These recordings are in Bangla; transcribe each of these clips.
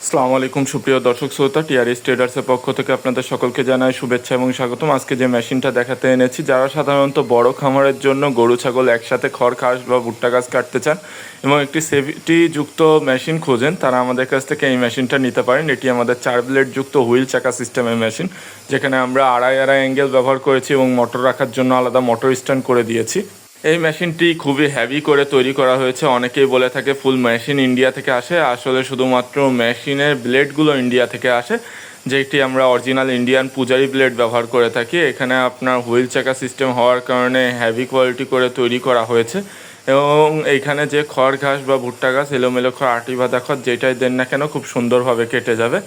আসসালামু আলাইকুম সুপ্রিয় দর্শক শ্রোতা, টিআরএস ট্রেডার্সের পক্ষ থেকে আপনাদের সকলকে জানাই শুভেচ্ছা এবং স্বাগতম। আজকে যে মেশিনটা দেখাতে এনেছি, যারা সাধারণত বড় খামারের জন্য গরু ছাগল একসাথে খড় ঘাস বা ভুট্টা গাছ কাটতে চান এবং একটি সেফটিযুক্ত মেশিন খোঁজেন, তারা আমাদের কাছ থেকে এই মেশিনটা নিতে পারেন। এটি আমাদের 4 ব্লেড যুক্ত হুইল চাকা সিস্টেমের মেশিন, যেখানে আমরা আড়াই অ্যাঙ্গেল ব্যবহার করেছি এবং মোটর রাখার জন্য আলাদা মোটর স্ট্যান্ড করে দিয়েছি। এই মেশিনটি খুবই হেভি করে তৈরি করা হয়েছে। অনেকেই বলে থাকে ফুল মেশিন ইন্ডিয়া থেকে আসে, আসলে শুধুমাত্র মেশিনের ব্লেডগুলো ইন্ডিয়া থেকে আসে, যেটি আমরা অরিজিনাল ইন্ডিয়ান পূজারি ব্লেড ব্যবহার করে থাকি। এখানে আপনার হুইল চাকা সিস্টেম হওয়ার কারণে হেভি কোয়ালিটি করে তৈরি করা হয়েছে এবং এইখানে যে খড় ঘাস বা ভুট্টা গাছ, এলোমেলো খড়, আটি বাঁধা খড়, যেটাই দেন না কেন খুব সুন্দরভাবে কেটে যাবে।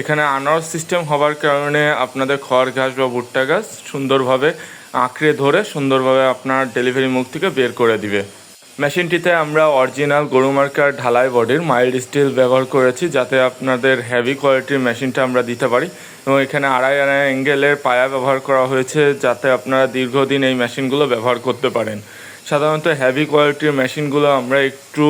এখানে আনার সিস্টেম হওয়ার কারণে আপনাদের খড় ঘাস বা ভুট্টা গাছ সুন্দরভাবে আঁকড়ে ধরে সুন্দরভাবে আপনার ডেলিভারি মুখ থেকে বের করে দিবে। মেশিনটিতে আমরা অরিজিনাল গরু মার্কার ঢালাই বডির মাইল্ড স্টিল ব্যবহার করেছি, যাতে আপনাদের হেভি কোয়ালিটির মেশিনটা আমরা দিতে পারি। এবং এখানে আড়াই অ্যাঙ্গেলের পায়া ব্যবহার করা হয়েছে, যাতে আপনারা দীর্ঘদিন এই মেশিনগুলো ব্যবহার করতে পারেন। সাধারণত হেভি কোয়ালিটির মেশিনগুলো আমরা একটু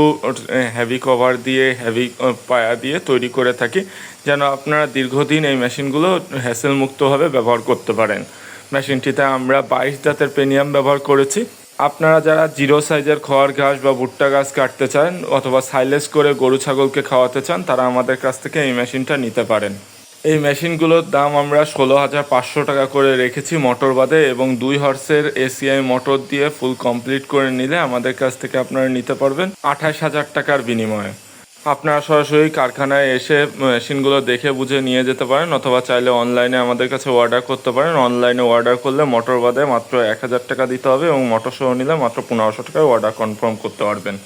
হেভি কভার দিয়ে হেভি পায়া দিয়ে তৈরি করে থাকি, যেন আপনারা দীর্ঘদিন এই মেশিনগুলো হ্যাসেল মুক্তভাবে ব্যবহার করতে পারেন। মেশিনটিতে আমরা 22 জাতের পেনিয়াম ব্যবহার করেছি। আপনারা যারা জিরো সাইজের খড় ঘাস বা ভুট্টা গাছ কাটতে চান অথবা সাইলেজ করে গরু ছাগলকে খাওয়াতে চান, তারা আমাদের কাছ থেকে এই মেশিনটা নিতে পারেন। এই মেশিনগুলোর দাম আমরা 16,500 টাকা করে রেখেছি মোটর বাদে, এবং 2 হর্সের এসিআই মোটর দিয়ে ফুল কমপ্লিট করে নিলে আমাদের কাছ থেকে আপনারা নিতে পারবেন 28,000 টাকার বিনিময়ে। আপনারা সরাসরি কারখানায় এসে মেশিনগুলো দেখে বুঝে নিয়ে যেতে পারেন, অথবা চাইলে অনলাইনে আমাদের কাছে অর্ডার করতে পারেন। অনলাইনে অর্ডার করলে মোটর বাদে মাত্র 1,000 টাকা দিতে হবে এবং মোটর সহ নিলে মাত্র 1500 টাকায় অর্ডার কনফার্ম করতে পারবেন।